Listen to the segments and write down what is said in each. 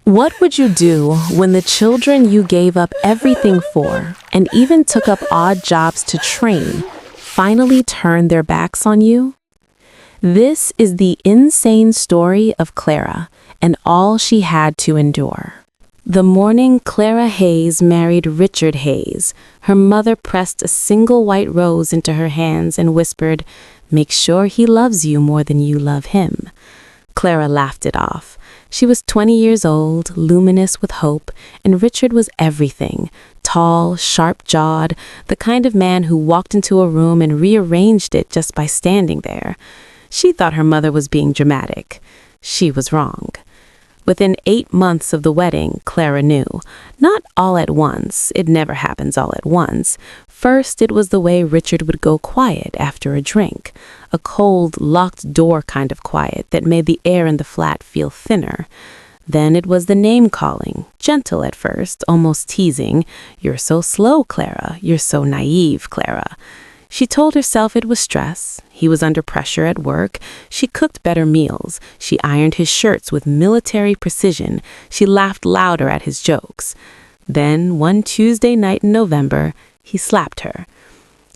What would you do when the children you gave up everything for and even took up odd jobs to train finally turned their backs on you? This is the insane story of Clara and all she had to endure. The morning Clara Hayes married Richard Hayes, her mother pressed a single white rose into her hands and whispered, "Make sure he loves you more than you love him." Clara laughed it off. She was 20 years old, luminous with hope, and Richard was everything. Tall, sharp-jawed, the kind of man who walked into a room and rearranged it just by standing there. She thought her mother was being dramatic. She was wrong. Within 8 months of the wedding, Clara knew. Not all at once. It never happens all at once. First, it was the way Richard would go quiet after a drink. A cold, locked door kind of quiet that made the air in the flat feel thinner. Then it was the name-calling, gentle at first, almost teasing. "You're so slow, Clara. You're so naive, Clara." She told herself it was stress. He was under pressure at work. She cooked better meals. She ironed his shirts with military precision. She laughed louder at his jokes. Then, one Tuesday night in November, he slapped her.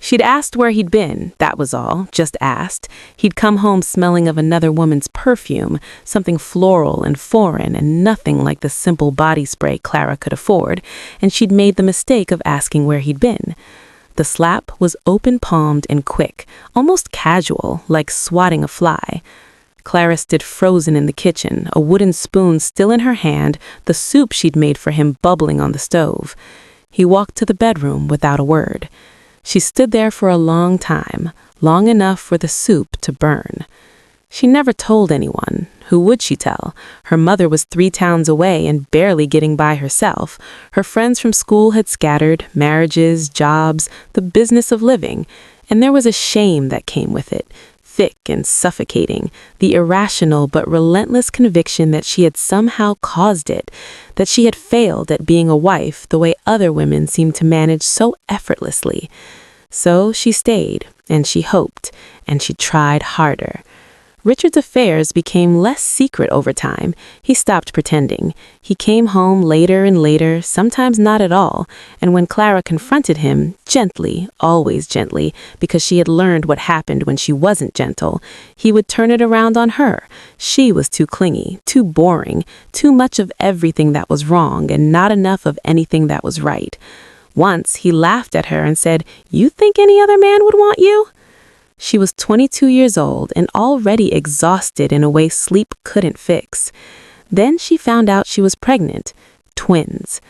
She'd asked where he'd been, that was all, just asked. He'd come home smelling of another woman's perfume, something floral and foreign and nothing like the simple body spray Clara could afford, and she'd made the mistake of asking where he'd been. The slap was open-palmed and quick, almost casual, like swatting a fly. Clara stood frozen in the kitchen, a wooden spoon still in her hand, the soup she'd made for him bubbling on the stove. He walked to the bedroom without a word. She stood there for a long time, long enough for the soup to burn. She never told anyone. Who would she tell? Her mother was 3 towns away and barely getting by herself. Her friends from school had scattered, marriages, jobs, the business of living. And there was a shame that came with it, thick and suffocating, the irrational but relentless conviction that she had somehow caused it, that she had failed at being a wife the way other women seemed to manage so effortlessly. So she stayed, and she hoped, and she tried harder. Richard's affairs became less secret over time. He stopped pretending. He came home later and later, sometimes not at all, and when Clara confronted him, gently, always gently, because she had learned what happened when she wasn't gentle, he would turn it around on her. She was too clingy, too boring, too much of everything that was wrong and not enough of anything that was right. Once he laughed at her and said, "You think any other man would want you?" She was 22 years old and already exhausted in a way sleep couldn't fix. Then she found out she was pregnant. Twins.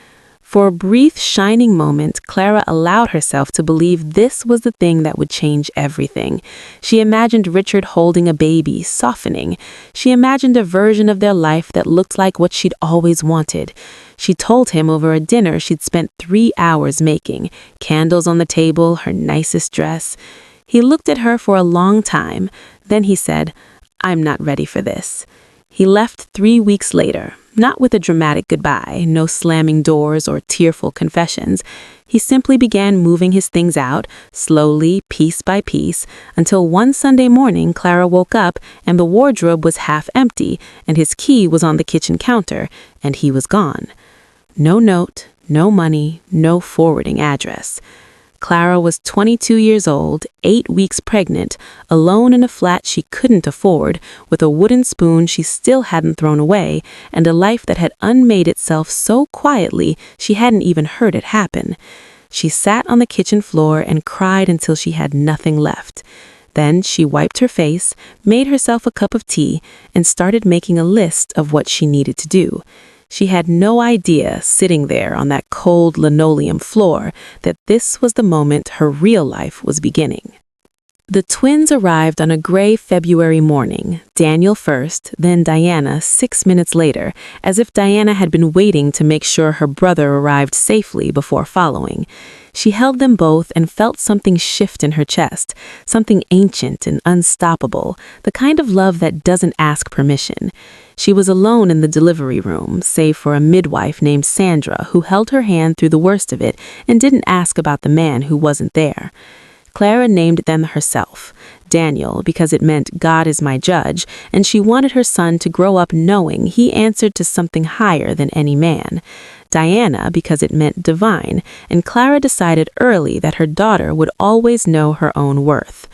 For a brief, shining moment, Clara allowed herself to believe this was the thing that would change everything. She imagined Richard holding a baby, softening. She imagined a version of their life that looked like what she'd always wanted. She told him over a dinner she'd spent 3 hours making, candles on the table, her nicest dress. He looked at her for a long time. Then he said, "I'm not ready for this." He left 3 weeks later, not with a dramatic goodbye, no slamming doors or tearful confessions. He simply began moving his things out, slowly, piece by piece, until one Sunday morning Clara woke up and the wardrobe was half empty and his key was on the kitchen counter, and he was gone. No note, no money, no forwarding address. Clara was 22 years old, 8 weeks pregnant, alone in a flat she couldn't afford, with a wooden spoon she still hadn't thrown away, and a life that had unmade itself so quietly she hadn't even heard it happen. She sat on the kitchen floor and cried until she had nothing left. Then she wiped her face, made herself a cup of tea, and started making a list of what she needed to do. She had no idea, sitting there on that cold linoleum floor, that this was the moment her real life was beginning. The twins arrived on a gray February morning, Daniel first, then Diana 6 minutes later, as if Diana had been waiting to make sure her brother arrived safely before following. She held them both and felt something shift in her chest, something ancient and unstoppable, the kind of love that doesn't ask permission. She was alone in the delivery room, save for a midwife named Sandra who held her hand through the worst of it and didn't ask about the man who wasn't there. Clara named them herself. Daniel because it meant God is my judge, and she wanted her son to grow up knowing he answered to something higher than any man. Diana because it meant divine, and Clara decided early that her daughter would always know her own worth.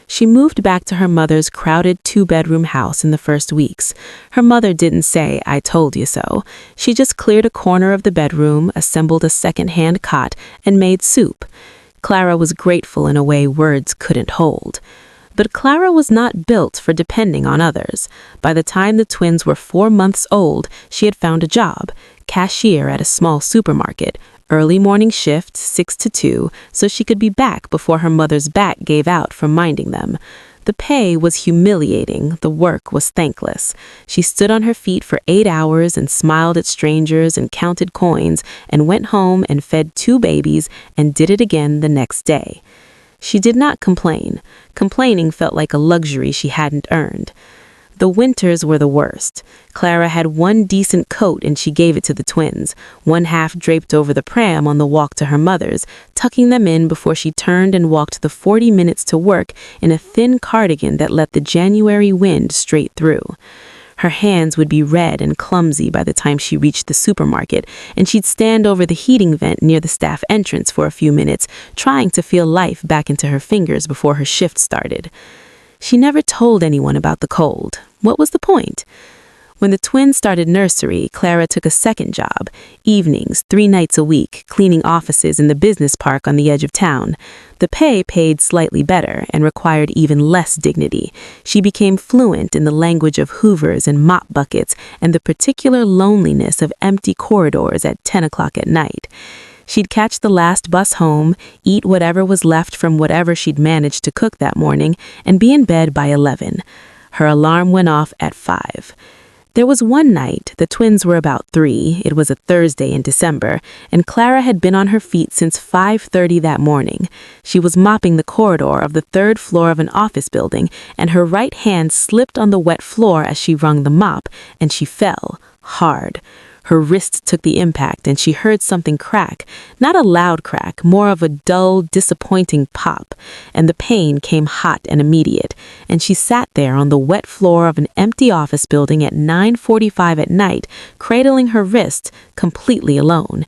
She moved back to her mother's crowded two-bedroom house in the first weeks. Her mother didn't say, "I told you so." She just cleared a corner of the bedroom, assembled a second-hand cot, and made soup. Clara was grateful in a way words couldn't hold. But Clara was not built for depending on others. By the time the twins were 4 months old, she had found a job, cashier at a small supermarket, early morning shift, 6 to 2, so she could be back before her mother's back gave out from minding them. The pay was humiliating, the work was thankless. She stood on her feet for 8 hours and smiled at strangers and counted coins and went home and fed 2 babies and did it again the next day. She did not complain. Complaining felt like a luxury she hadn't earned. The winters were the worst. Clara had one decent coat and she gave it to the twins, one half draped over the pram on the walk to her mother's, tucking them in before she turned and walked the 40 minutes to work in a thin cardigan that let the January wind straight through. Her hands would be red and clumsy by the time she reached the supermarket, and she'd stand over the heating vent near the staff entrance for a few minutes, trying to feel life back into her fingers before her shift started. She never told anyone about the cold. What was the point? When the twins started nursery, Clara took a second job, evenings, 3 nights a week, cleaning offices in the business park on the edge of town. The pay paid slightly better and required even less dignity. She became fluent in the language of hoovers and mop buckets and the particular loneliness of empty corridors at 10 o'clock at night. She'd catch the last bus home, eat whatever was left from whatever she'd managed to cook that morning, and be in bed by 11. Her alarm went off at 5. There was one night, the twins were about 3, it was a Thursday in December, and Clara had been on her feet since 5:30 that morning. She was mopping the corridor of the 3rd floor of an office building, and her right hand slipped on the wet floor as she wrung the mop, and she fell, hard. Her wrist took the impact and she heard something crack, not a loud crack, more of a dull, disappointing pop, and the pain came hot and immediate, and she sat there on the wet floor of an empty office building at 9:45 at night, cradling her wrist, completely alone.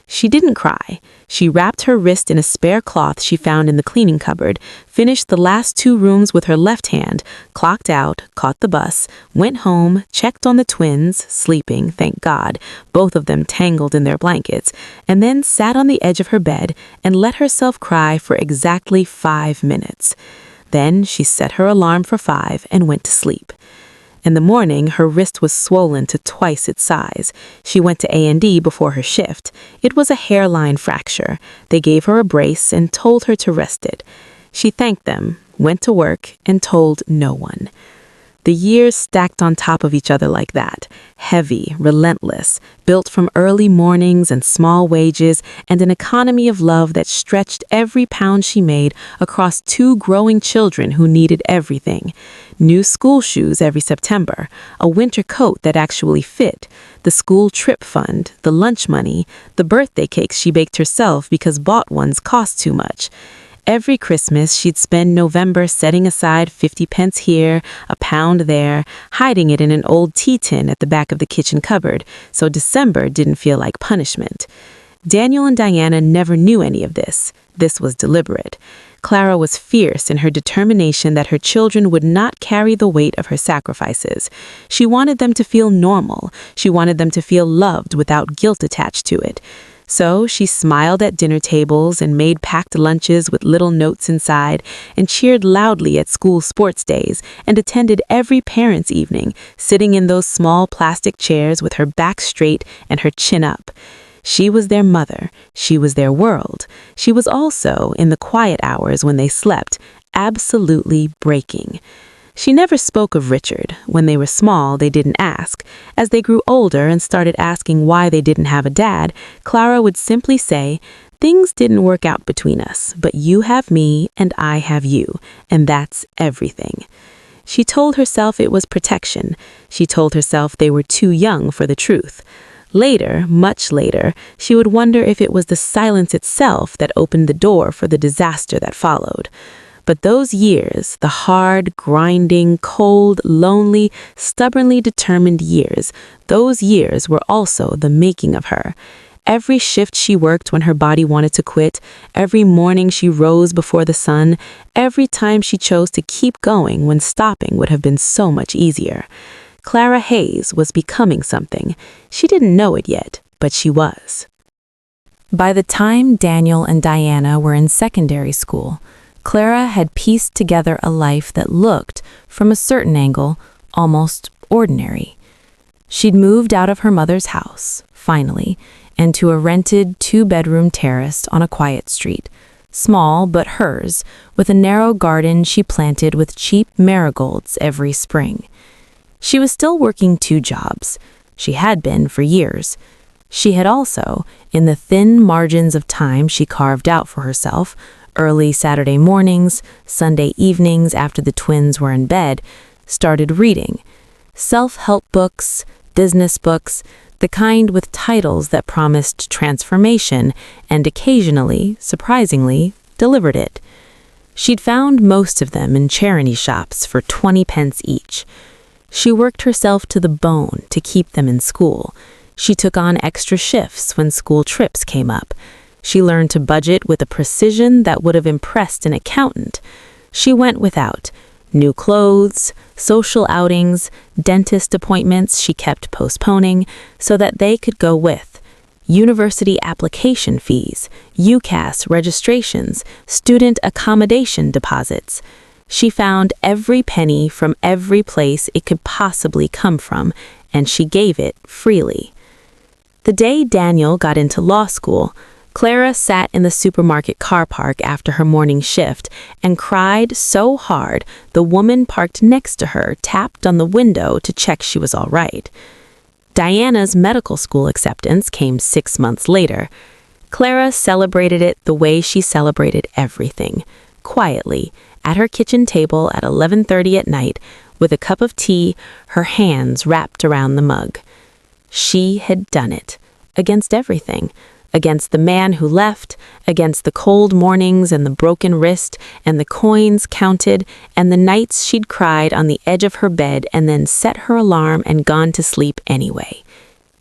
She didn't cry. She wrapped her wrist in a spare cloth she found in the cleaning cupboard, finished the last 2 rooms with her left hand, clocked out, caught the bus, went home, checked on the twins, sleeping, thank God, both of them tangled in their blankets, and then sat on the edge of her bed and let herself cry for exactly 5 minutes. Then she set her alarm for 5 and went to sleep. In the morning, her wrist was swollen to twice its size. She went to A&E before her shift. It was a hairline fracture. They gave her a brace and told her to rest it. She thanked them, went to work, and told no one. The years stacked on top of each other like that, heavy, relentless, built from early mornings and small wages and an economy of love that stretched every pound she made across 2 growing children who needed everything. New school shoes every September, a winter coat that actually fit, the school trip fund, the lunch money, the birthday cakes she baked herself because bought ones cost too much. Every Christmas, she'd spend November setting aside 50 pence here, a pound there, hiding it in an old tea tin at the back of the kitchen cupboard, so December didn't feel like punishment. Daniel and Diana never knew any of this. This was deliberate. Clara was fierce in her determination that her children would not carry the weight of her sacrifices. She wanted them to feel normal. She wanted them to feel loved without guilt attached to it. So she smiled at dinner tables and made packed lunches with little notes inside and cheered loudly at school sports days and attended every parents' evening, sitting in those small plastic chairs with her back straight and her chin up. She was their mother. She was their world. She was also, in the quiet hours when they slept, absolutely breaking. She never spoke of Richard. When they were small, they didn't ask. As they grew older and started asking why they didn't have a dad, Clara would simply say, "Things didn't work out between us, but you have me and I have you, and that's everything." She told herself it was protection. She told herself they were too young for the truth. Later, much later, she would wonder if it was the silence itself that opened the door for the disaster that followed. But those years, the hard, grinding, cold, lonely, stubbornly determined years, those years were also the making of her. Every shift she worked when her body wanted to quit, every morning she rose before the sun, every time she chose to keep going when stopping would have been so much easier. Clara Hayes was becoming something. She didn't know it yet, but she was. By the time Daniel and Diana were in secondary school, Clara had pieced together a life that looked, from a certain angle, almost ordinary. She'd moved out of her mother's house, finally, and to a rented 2-bedroom terrace on a quiet street, small but hers, with a narrow garden she planted with cheap marigolds every spring. She was still working 2 jobs. She had been for years. She had also, in the thin margins of time she carved out for herself, early Saturday mornings, Sunday evenings after the twins were in bed, started reading. Self-help books, business books, the kind with titles that promised transformation and occasionally, surprisingly, delivered it. She'd found most of them in charity shops for 20 pence each. She worked herself to the bone to keep them in school. She took on extra shifts when school trips came up. She learned to budget with a precision that would have impressed an accountant. She went without new clothes, social outings, dentist appointments she kept postponing so that they could go with, university application fees, UCAS registrations, student accommodation deposits. She found every penny from every place it could possibly come from, and she gave it freely. The day Daniel got into law school, Clara sat in the supermarket car park after her morning shift and cried so hard the woman parked next to her tapped on the window to check she was all right. Diana's medical school acceptance came 6 months later. Clara celebrated it the way she celebrated everything, quietly, at her kitchen table at 11:30 at night, with a cup of tea, her hands wrapped around the mug. She had done it, against everything. Against the man who left, against the cold mornings and the broken wrist and the coins counted and the nights she'd cried on the edge of her bed and then set her alarm and gone to sleep anyway.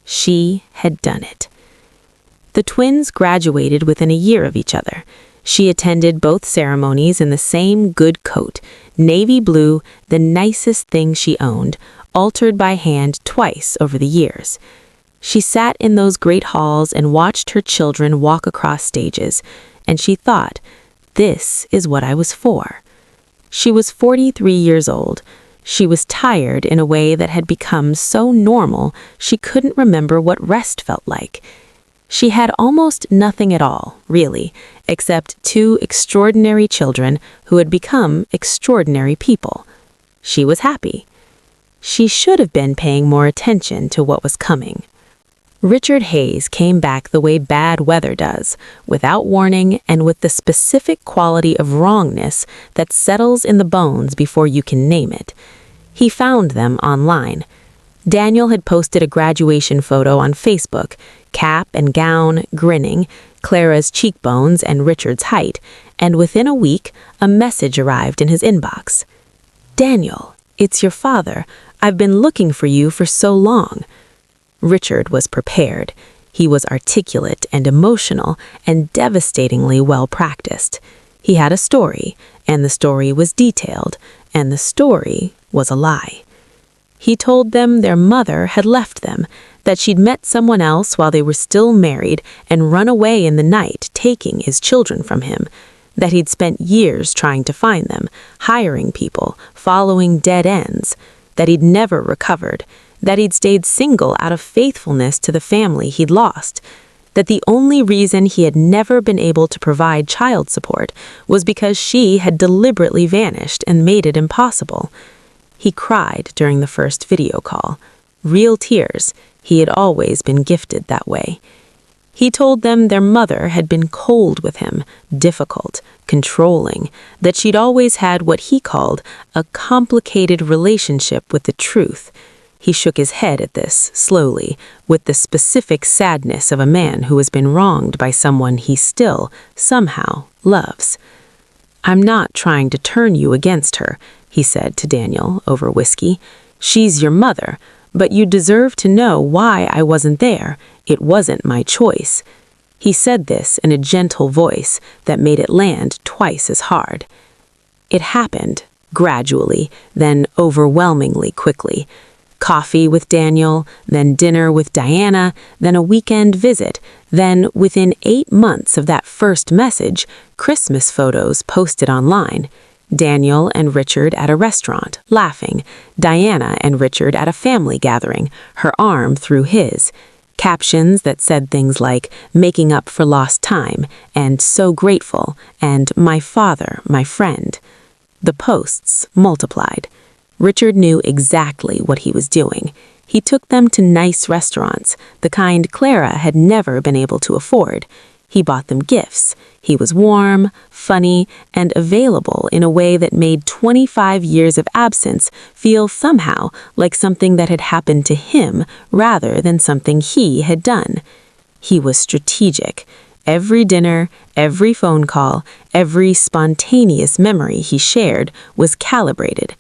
She had done it. The twins graduated within a year of each other. She attended both ceremonies in the same good coat, navy blue, the nicest thing she owned, altered by hand twice over the years. She sat in those great halls and watched her children walk across stages, and she thought, this is what I was for. She was 43 years old. She was tired in a way that had become so normal she couldn't remember what rest felt like. She had almost nothing at all, really, except 2 extraordinary children who had become extraordinary people. She was happy. She should have been paying more attention to what was coming. Richard Hayes came back the way bad weather does, without warning and with the specific quality of wrongness that settles in the bones before you can name it. He found them online. Daniel had posted a graduation photo on Facebook, cap and gown, grinning, Clara's cheekbones and Richard's height, and within a week, a message arrived in his inbox. "Daniel, it's your father. I've been looking for you for so long." Richard was prepared. He was articulate and emotional and devastatingly well-practiced. He had a story, and the story was detailed, and the story was a lie. He told them their mother had left them, that she'd met someone else while they were still married and run away in the night, taking his children from him, that he'd spent years trying to find them, hiring people, following dead ends, that he'd never recovered, that he'd stayed single out of faithfulness to the family he'd lost, that the only reason he had never been able to provide child support was because she had deliberately vanished and made it impossible. He cried during the first video call. Real tears. He had always been gifted that way. He told them their mother had been cold with him, difficult, controlling, that she'd always had what he called a complicated relationship with the truth. He shook his head at this, slowly, with the specific sadness of a man who has been wronged by someone he still, somehow, loves. "I'm not trying to turn you against her," he said to Daniel over whiskey. "She's your mother, but you deserve to know why I wasn't there. It wasn't my choice." He said this in a gentle voice that made it land twice as hard. It happened, gradually, then overwhelmingly quickly. Coffee with Daniel, then dinner with Diana, then a weekend visit, then within 8 months of that first message, Christmas photos posted online. Daniel and Richard at a restaurant, laughing. Diana and Richard at a family gathering, her arm through his. Captions that said things like, "making up for lost time," and "so grateful," and "my father, my friend." The posts multiplied. Richard knew exactly what he was doing. He took them to nice restaurants, the kind Clara had never been able to afford. He bought them gifts. He was warm, funny, and available in a way that made 25 years of absence feel somehow like something that had happened to him rather than something he had done. He was strategic. Every dinner, every phone call, every spontaneous memory he shared was calibrated.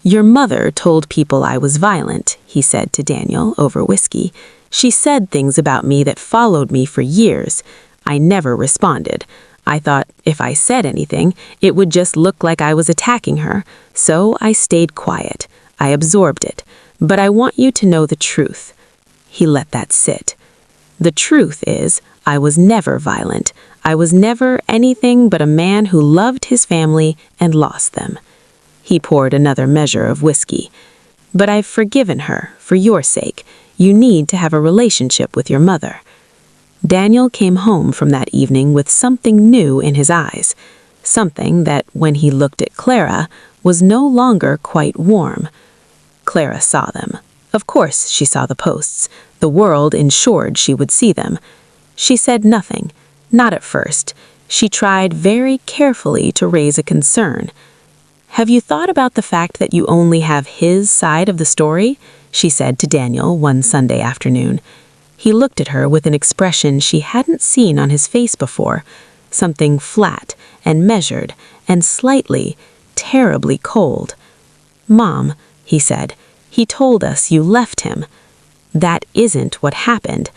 "Your mother told people I was violent," he said to Daniel over whiskey. "She said things about me that followed me for years. I never responded. I thought if I said anything, it would just look like I was attacking her. So I stayed quiet. I absorbed it. But I want you to know the truth." He let that sit. "The truth is, I was never violent. I was never anything but a man who loved his family and lost them." He poured another measure of whiskey. "But I've forgiven her, for your sake. You need to have a relationship with your mother." Daniel came home from that evening with something new in his eyes. Something that, when he looked at Clara, was no longer quite warm. Clara saw them. Of course she saw the posts. The world ensured she would see them. She said nothing, not at first. She tried very carefully to raise a concern. "Have you thought about the fact that you only have his side of the story?" she said to Daniel one Sunday afternoon. He looked at her with an expression she hadn't seen on his face before, something flat and measured and slightly, terribly cold. "Mom," he said, "he told us you left him." "That isn't what happened."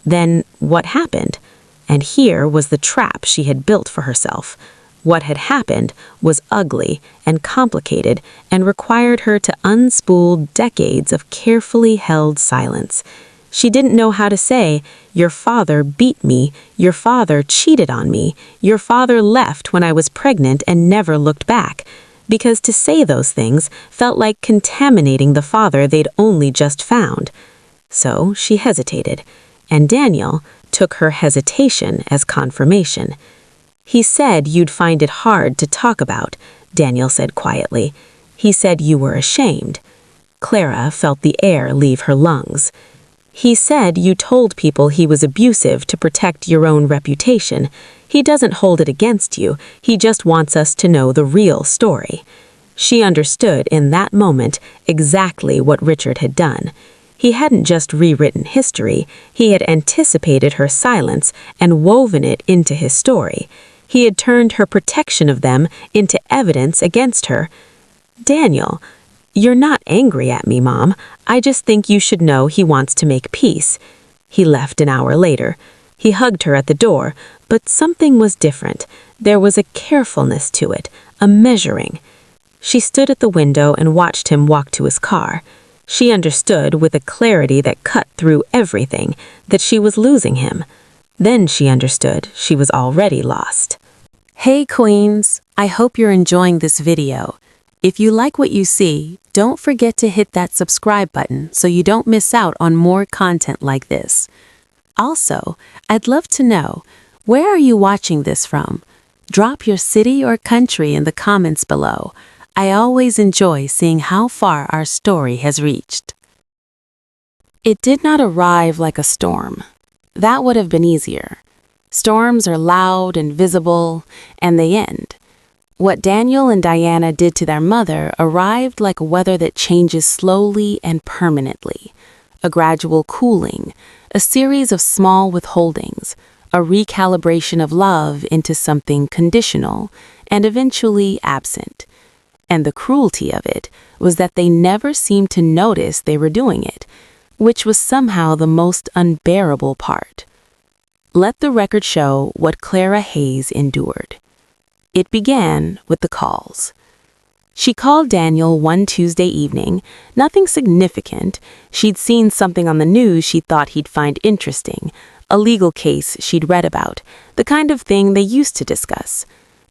Then what happened? And here was the trap she had built for herself. What had happened was ugly and complicated and required her to unspool decades of carefully held silence. She didn't know how to say, "Your father beat me, your father cheated on me, your father left when I was pregnant and never looked back," because to say those things felt like contaminating the father they'd only just found. So she hesitated, and Daniel took her hesitation as confirmation. "He said you'd find it hard to talk about," Daniel said quietly. "He said you were ashamed." Clara felt the air leave her lungs. "He said you told people he was abusive to protect your own reputation. He doesn't hold it against you. He just wants us to know the real story." She understood in that moment exactly what Richard had done. He hadn't just rewritten history. He had anticipated her silence and woven it into his story. He had turned her protection of them into evidence against her. "Daniel, you're not angry at me, Mom. I just think you should know he wants to make peace." He left an hour later. He hugged her at the door, but something was different. There was a carefulness to it, a measuring. She stood at the window and watched him walk to his car. She understood with a clarity that cut through everything that she was losing him. Then she understood she was already lost. Hey Queens, I hope you're enjoying this video. If you like what you see, don't forget to hit that subscribe button so you don't miss out on more content like this. Also, I'd love to know, where are you watching this from? Drop your city or country in the comments below. I always enjoy seeing how far our story has reached. It did not arrive like a storm. That would have been easier. Storms are loud and visible, and they end. What Daniel and Diana did to their mother arrived like weather that changes slowly and permanently. A gradual cooling, a series of small withholdings, a recalibration of love into something conditional and eventually absent. And the cruelty of it was that they never seemed to notice they were doing it, which was somehow the most unbearable part. Let the record show what Clara Hayes endured. It began with the calls. She called Daniel one Tuesday evening, nothing significant. She'd seen something on the news she thought he'd find interesting, a legal case she'd read about, the kind of thing they used to discuss.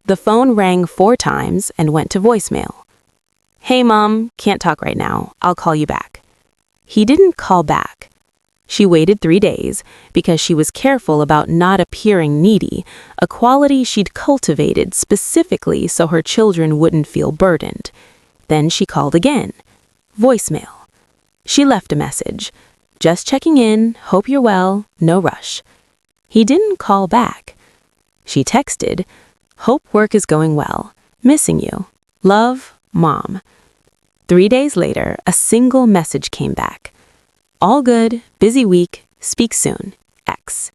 The phone rang 4 times and went to voicemail. "Hey, Mom, can't talk right now. I'll call you back." He didn't call back. She waited 3 days because she was careful about not appearing needy, a quality she'd cultivated specifically so her children wouldn't feel burdened. Then she called again. Voicemail. She left a message. "Just checking in, hope you're well, no rush." He didn't call back. She texted, "Hope work is going well. Missing you. Love, Mom." 3 days later, a single message came back. "All good, busy week, speak soon, X."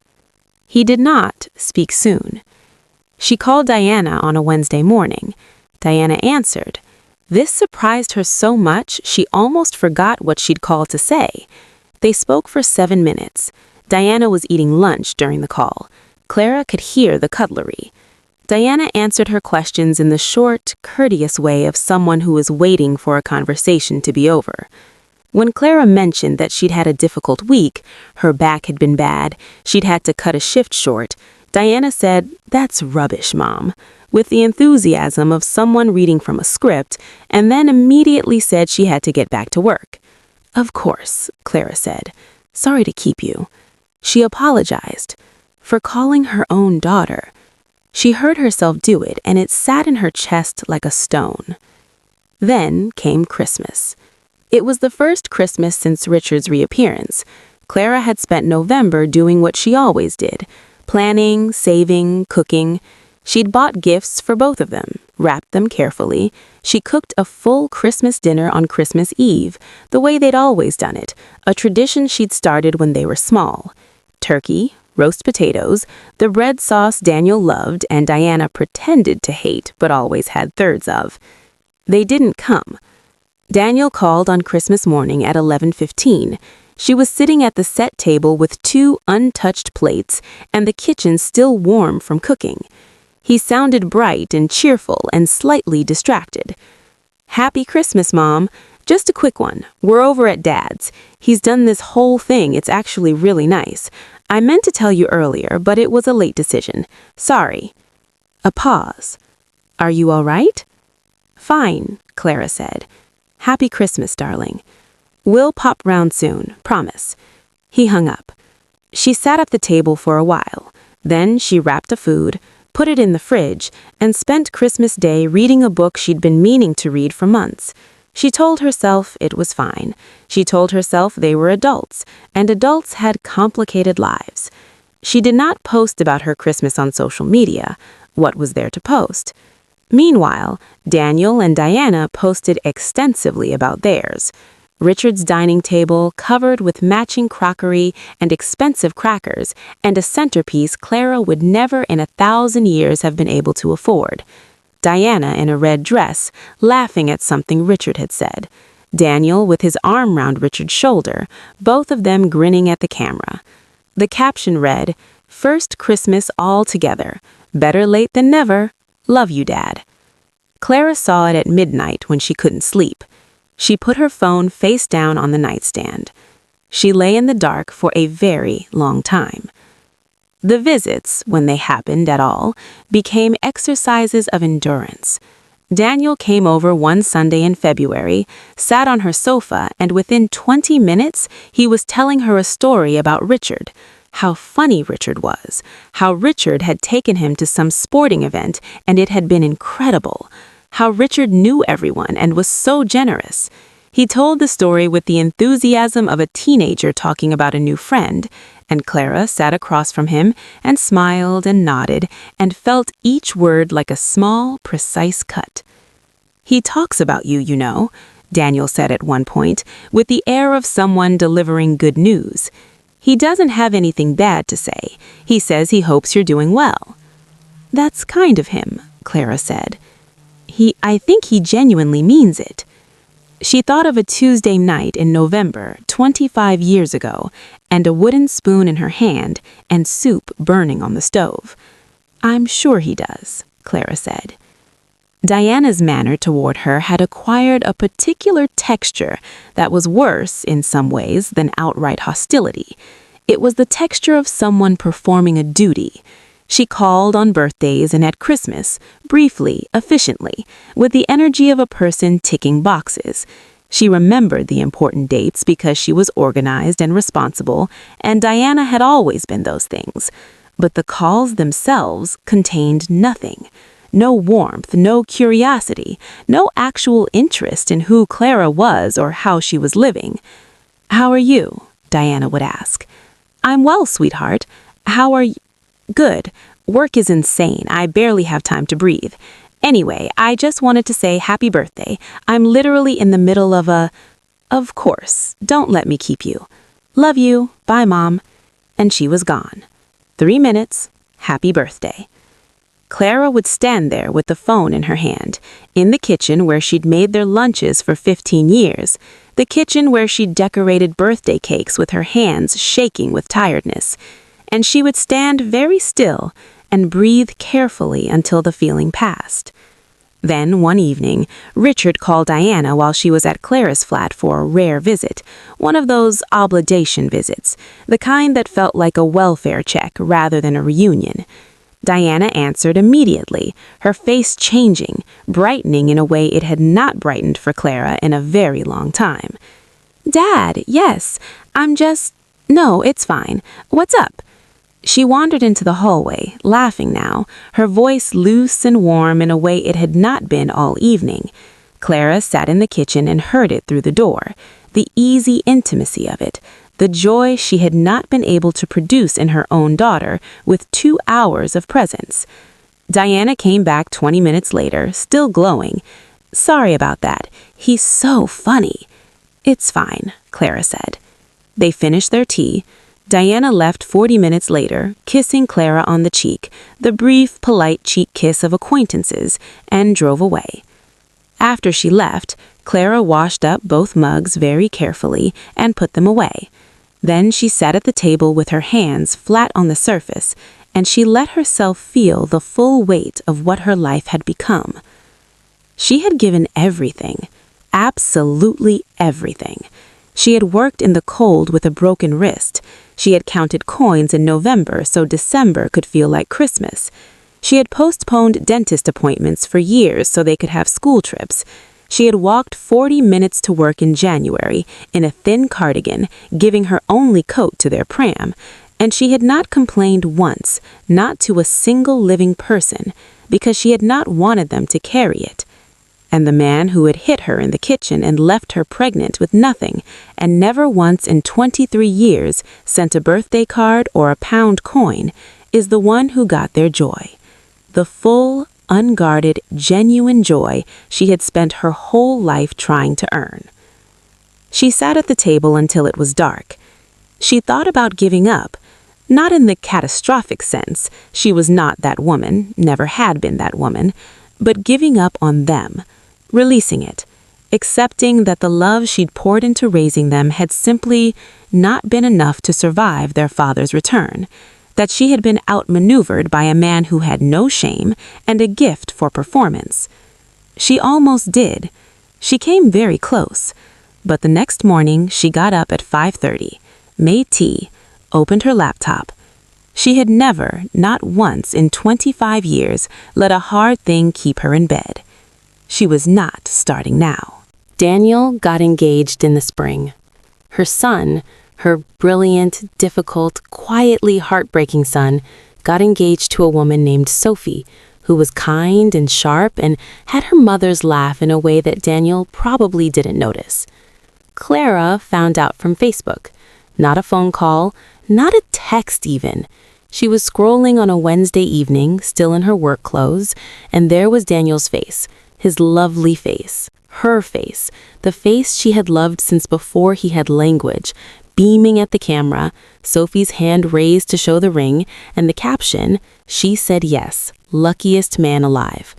He did not speak soon. She called Diana on a Wednesday morning. Diana answered. This surprised her so much she almost forgot what she'd called to say. They spoke for 7 minutes. Diana was eating lunch during the call. Clara could hear the cutlery. Diana answered her questions in the short, courteous way of someone who is waiting for a conversation to be over. When Clara mentioned that she'd had a difficult week, her back had been bad, she'd had to cut a shift short, Diana said, "That's rubbish, Mom," with the enthusiasm of someone reading from a script, and then immediately said she had to get back to work. "Of course," Clara said. "Sorry to keep you." She apologized for calling her own daughter. She heard herself do it, and it sat in her chest like a stone. Then came Christmas. It was the first Christmas since Richard's reappearance. Clara had spent November doing what she always did, planning, saving, cooking. She'd bought gifts for both of them, wrapped them carefully. She cooked a full Christmas dinner on Christmas Eve, the way they'd always done it, a tradition she'd started when they were small. Turkey, roast potatoes, the bread sauce Daniel loved and Diana pretended to hate but always had thirds of. They didn't come. Daniel called on Christmas morning at 11:15. She was sitting at the set table with 2 untouched plates and the kitchen still warm from cooking. He sounded bright and cheerful and slightly distracted. "Happy Christmas, Mom. Just a quick one. We're over at Dad's. He's done this whole thing. It's actually really nice. I meant to tell you earlier, but it was a late decision. Sorry." A pause. "Are you all right?" "Fine," Clara said. "Happy Christmas, darling. We'll pop round soon, promise." He hung up. She sat at the table for a while. Then she wrapped the food, put it in the fridge, and spent Christmas Day reading a book she'd been meaning to read for months. She told herself it was fine. She told herself they were adults, and adults had complicated lives. She did not post about her Christmas on social media. What was there to post? Meanwhile, Daniel and Diana posted extensively about theirs. Richard's dining table covered with matching crockery and expensive crackers, and a centerpiece Clara would never in 1,000 years have been able to afford. Diana in a red dress, laughing at something Richard had said. Daniel with his arm round Richard's shoulder, both of them grinning at the camera. The caption read, "First Christmas all together. Better late than never. Love you, Dad." Clara saw it at midnight when she couldn't sleep. She put her phone face down on the nightstand. She lay in the dark for a very long time. The visits, when they happened at all, became exercises of endurance. Daniel came over one Sunday in February, sat on her sofa, and within 20 minutes, he was telling her a story about Richard. How funny Richard was, how Richard had taken him to some sporting event and it had been incredible, how Richard knew everyone and was so generous. He told the story with the enthusiasm of a teenager talking about a new friend, and Clara sat across from him and smiled and nodded and felt each word like a small, precise cut. "He talks about you, you know," Daniel said at one point, with the air of someone delivering good news. He doesn't have anything bad to say. He says he hopes you're doing well." "That's kind of him," Clara said. I think he genuinely means it." She thought of a Tuesday night in November, 25 years ago, and a wooden spoon in her hand and soup burning on the stove. "I'm sure he does," Clara said. Diana's manner toward her had acquired a particular texture that was worse, in some ways, than outright hostility. It was the texture of someone performing a duty. She called on birthdays and at Christmas, briefly, efficiently, with the energy of a person ticking boxes. She remembered the important dates because she was organized and responsible, and Diana had always been those things. But the calls themselves contained nothing. No warmth, no curiosity, no actual interest in who Clara was or how she was living. "How are you?" Diana would ask. "I'm well, sweetheart. How are you?" "Good. Work is insane. I barely have time to breathe. Anyway, I just wanted to say happy birthday. I'm literally in the middle of a..." "Of course. Don't let me keep you. Love you. Bye, Mom." And she was gone. 3 minutes. Happy birthday. Clara would stand there with the phone in her hand, in the kitchen where she'd made their lunches for 15 years, the kitchen where she'd decorated birthday cakes with her hands shaking with tiredness. And she would stand very still and breathe carefully until the feeling passed. Then, one evening, Richard called Diana while she was at Clara's flat for a rare visit, one of those obligation visits, the kind that felt like a welfare check rather than a reunion. Diana answered immediately, her face changing, brightening in a way it had not brightened for Clara in a very long time. "Dad, yes, No, it's fine. What's up?" She wandered into the hallway, laughing now, her voice loose and warm in a way it had not been all evening. Clara sat in the kitchen and heard it through the door, the easy intimacy of it, the joy she had not been able to produce in her own daughter with 2 hours of presence. Diana came back 20 minutes later, still glowing. "Sorry about that. He's so funny." "It's fine," Clara said. They finished their tea. Diana left 40 minutes later, kissing Clara on the cheek, the brief, polite cheek kiss of acquaintances, and drove away. After she left, Clara washed up both mugs very carefully and put them away. Then she sat at the table with her hands flat on the surface, and she let herself feel the full weight of what her life had become. She had given everything, absolutely everything. She had worked in the cold with a broken wrist. She had counted coins in November so December could feel like Christmas. She had postponed dentist appointments for years so they could have school trips. She had walked 40 minutes to work in January in a thin cardigan, giving her only coat to their pram, and she had not complained once, not to a single living person, because she had not wanted them to carry it. And the man who had hit her in the kitchen and left her pregnant with nothing, and never once in 23 years sent a birthday card or a pound coin, is the one who got their joy. The full, unguarded, genuine joy she had spent her whole life trying to earn. She sat at the table until it was dark. She thought about giving up, not in the catastrophic sense, she was not that woman, never had been that woman, but giving up on them, releasing it, accepting that the love she'd poured into raising them had simply not been enough to survive their father's return, that she had been outmaneuvered by a man who had no shame and a gift for performance. She almost did. She came very close. But the next morning, she got up at 5:30, made tea, opened her laptop. She had never, not once in 25 years, let a hard thing keep her in bed. She was not starting now. Daniel got engaged in the spring. Her son, her brilliant, difficult, quietly heartbreaking son, got engaged to a woman named Sophie, who was kind and sharp and had her mother's laugh in a way that Daniel probably didn't notice. Clara found out from Facebook. Not a phone call, not a text even. She was scrolling on a Wednesday evening, still in her work clothes, and there was Daniel's face, his lovely face, her face, the face she had loved since before he had language, beaming at the camera, Sophie's hand raised to show the ring, and the caption, "She said yes, luckiest man alive."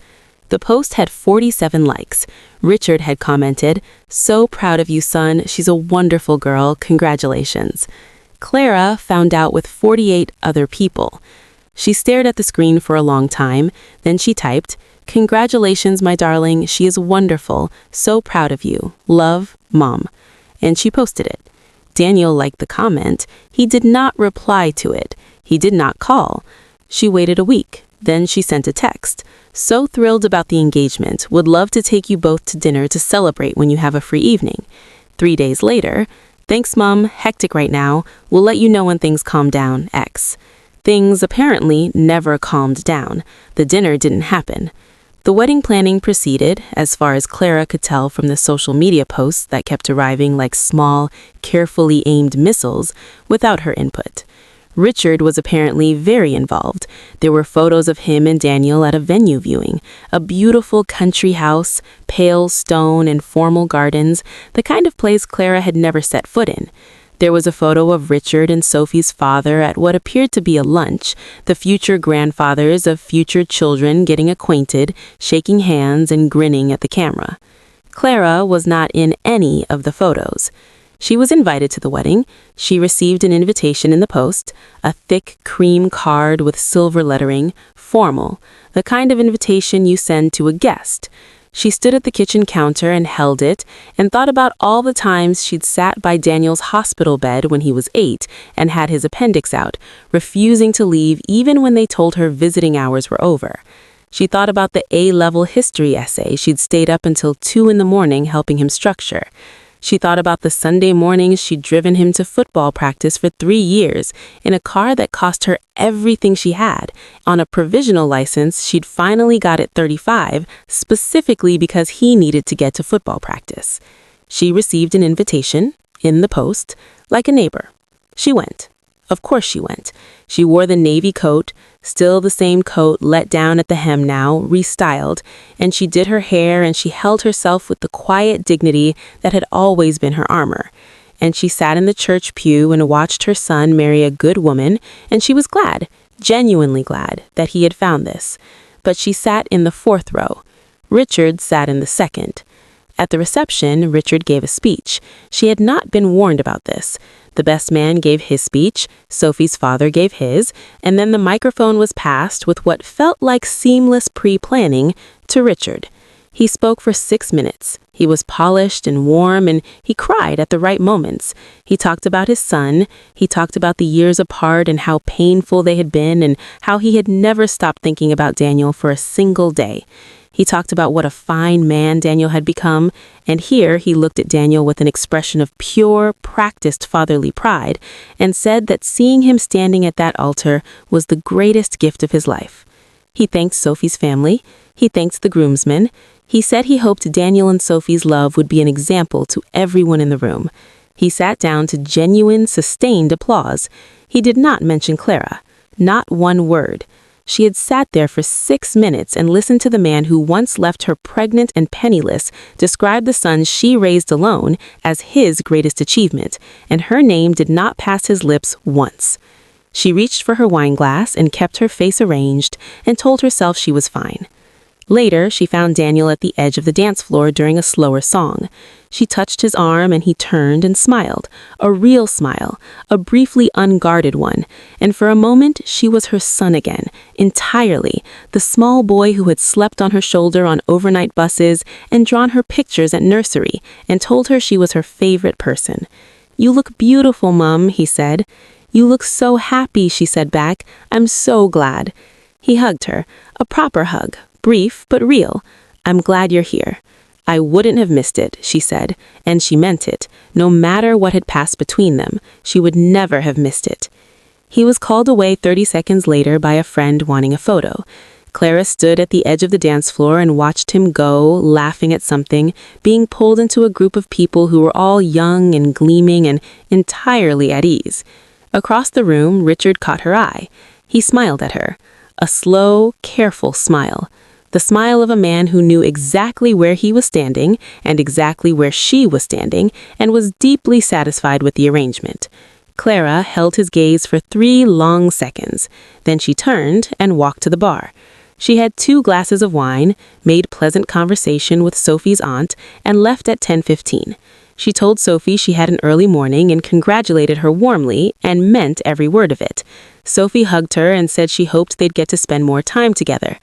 The post had 47 likes. Richard had commented, "So proud of you, son. She's a wonderful girl. Congratulations." Clara found out with 48 other people. She stared at the screen for a long time. Then she typed, "Congratulations, my darling. She is wonderful. So proud of you. Love, Mom." And she posted it. Daniel liked the comment. He did not reply to it. He did not call. She waited a week. Then she sent a text. "So thrilled about the engagement. Would love to take you both to dinner to celebrate when you have a free evening." 3 days later, "Thanks, Mom. Hectic right now. We'll let you know when things calm down. X." Things apparently never calmed down. The dinner didn't happen. The wedding planning proceeded, as far as Clara could tell from the social media posts that kept arriving like small, carefully aimed missiles, without her input. Richard was apparently very involved. There were photos of him and Daniel at a venue viewing, a beautiful country house, pale stone and formal gardens, the kind of place Clara had never set foot in. There was a photo of Richard and Sophie's father at what appeared to be a lunch, the future grandfathers of future children getting acquainted, shaking hands and grinning at the camera. Clara was not in any of the photos. She was invited to the wedding. She received an invitation in the post, a thick cream card with silver lettering, formal, the kind of invitation you send to a guest. She stood at the kitchen counter and held it and thought about all the times she'd sat by Daniel's hospital bed when he was 8 and had his appendix out, refusing to leave even when they told her visiting hours were over. She thought about the A-level history essay she'd stayed up until 2 in the morning helping him structure. She thought about the Sunday mornings she'd driven him to football practice for 3 years in a car that cost her everything she had, on a provisional license she'd finally got at 35, specifically because he needed to get to football practice. She received an invitation, in the post, like a neighbor. She went. Of course she went. She wore the navy coat, still the same coat let down at the hem now, restyled, and she did her hair and she held herself with the quiet dignity that had always been her armor. And she sat in the church pew and watched her son marry a good woman, and she was glad, genuinely glad, that he had found this. But she sat in the 4th row. Richard sat in the 2nd. At the reception, Richard gave a speech. She had not been warned about this. The best man gave his speech, Sophie's father gave his, and then the microphone was passed with what felt like seamless pre-planning to Richard. He spoke for 6 minutes. He was polished and warm, and he cried at the right moments. He talked about his son. He talked about the years apart and how painful they had been and how he had never stopped thinking about Daniel for a single day. He talked about what a fine man Daniel had become, and here he looked at Daniel with an expression of pure, practiced fatherly pride, and said that seeing him standing at that altar was the greatest gift of his life. He thanked Sophie's family. He thanked the groomsmen. He said he hoped Daniel and Sophie's love would be an example to everyone in the room. He sat down to genuine, sustained applause. He did not mention Clara. Not one word. She had sat there for 6 minutes and listened to the man who once left her pregnant and penniless describe the son she raised alone as his greatest achievement, and her name did not pass his lips once. She reached for her wine glass and kept her face arranged and told herself she was fine. Later, she found Daniel at the edge of the dance floor during a slower song. She touched his arm and he turned and smiled, a real smile, a briefly unguarded one, and for a moment she was her son again, entirely, the small boy who had slept on her shoulder on overnight buses and drawn her pictures at nursery and told her she was her favorite person. "You look beautiful, Mom," he said. "You look so happy," she said back. "I'm so glad." He hugged her, a proper hug. Brief, but real. "I'm glad you're here." "I wouldn't have missed it," she said, and she meant it. No matter what had passed between them, she would never have missed it. He was called away 30 seconds later by a friend wanting a photo. Clara stood at the edge of the dance floor and watched him go, laughing at something, being pulled into a group of people who were all young and gleaming and entirely at ease. Across the room, Richard caught her eye. He smiled at her. A slow, careful smile. The smile of a man who knew exactly where he was standing and exactly where she was standing and was deeply satisfied with the arrangement. Clara held his gaze for 3 long seconds. Then she turned and walked to the bar. She had 2 glasses of wine, made pleasant conversation with Sophie's aunt, and left at 10:15. She told Sophie she had an early morning and congratulated her warmly and meant every word of it. Sophie hugged her and said she hoped they'd get to spend more time together.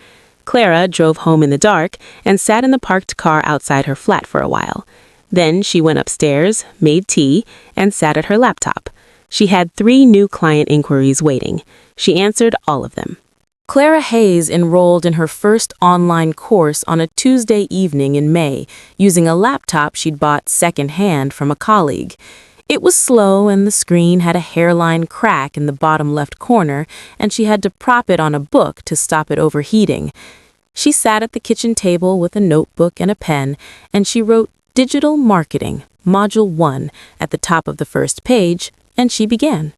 Clara drove home in the dark and sat in the parked car outside her flat for a while. Then she went upstairs, made tea, and sat at her laptop. She had 3 new client inquiries waiting. She answered all of them. Clara Hayes enrolled in her first online course on a Tuesday evening in May, using a laptop she'd bought second-hand from a colleague. It was slow and the screen had a hairline crack in the bottom left corner, and she had to prop it on a book to stop it overheating. She sat at the kitchen table with a notebook and a pen, and she wrote Digital Marketing, Module 1, at the top of the first page, and she began.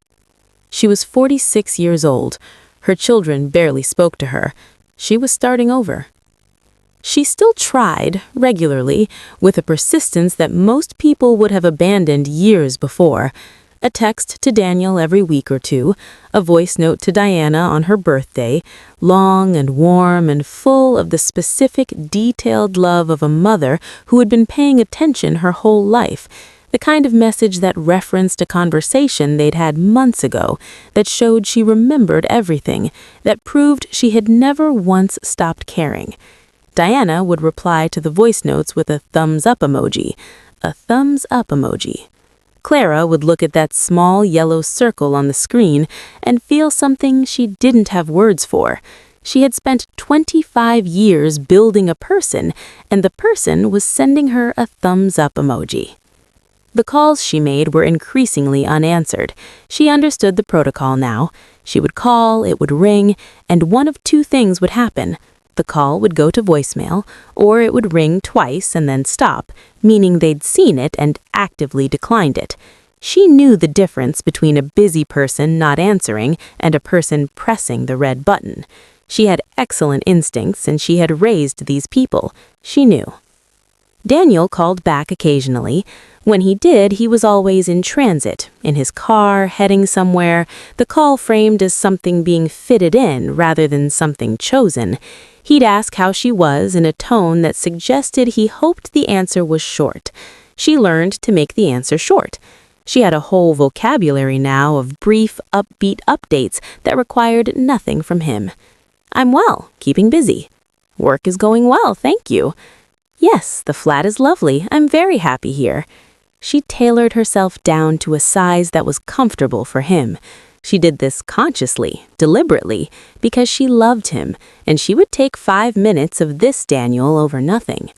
She was 46 years old. Her children barely spoke to her. She was starting over. She still tried, regularly, with a persistence that most people would have abandoned years before. A text to Daniel every week or 2, a voice note to Diana on her birthday, long and warm and full of the specific, detailed love of a mother who had been paying attention her whole life. The kind of message that referenced a conversation they'd had months ago, that showed she remembered everything, that proved she had never once stopped caring. Diana would reply to the voice notes with a thumbs-up emoji. A thumbs-up emoji. Clara would look at that small yellow circle on the screen and feel something she didn't have words for. She had spent 25 years building a person, and the person was sending her a thumbs-up emoji. The calls she made were increasingly unanswered. She understood the protocol now. She would call, it would ring, and one of 2 things would happen. The call would go to voicemail, or it would ring twice and then stop, meaning they'd seen it and actively declined it. She knew the difference between a busy person not answering and a person pressing the red button. She had excellent instincts, and she had raised these people. She knew. Daniel called back occasionally. When he did, he was always in transit, in his car, heading somewhere, the call framed as something being fitted in rather than something chosen. He'd ask how she was in a tone that suggested he hoped the answer was short. She learned to make the answer short. She had a whole vocabulary now of brief, upbeat updates that required nothing from him. "I'm well, keeping busy." "Work is going well, thank you." "Yes, the flat is lovely. I'm very happy here." She tailored herself down to a size that was comfortable for him. She did this consciously, deliberately, because she loved him, and she would take 5 minutes of this Daniel over nothing.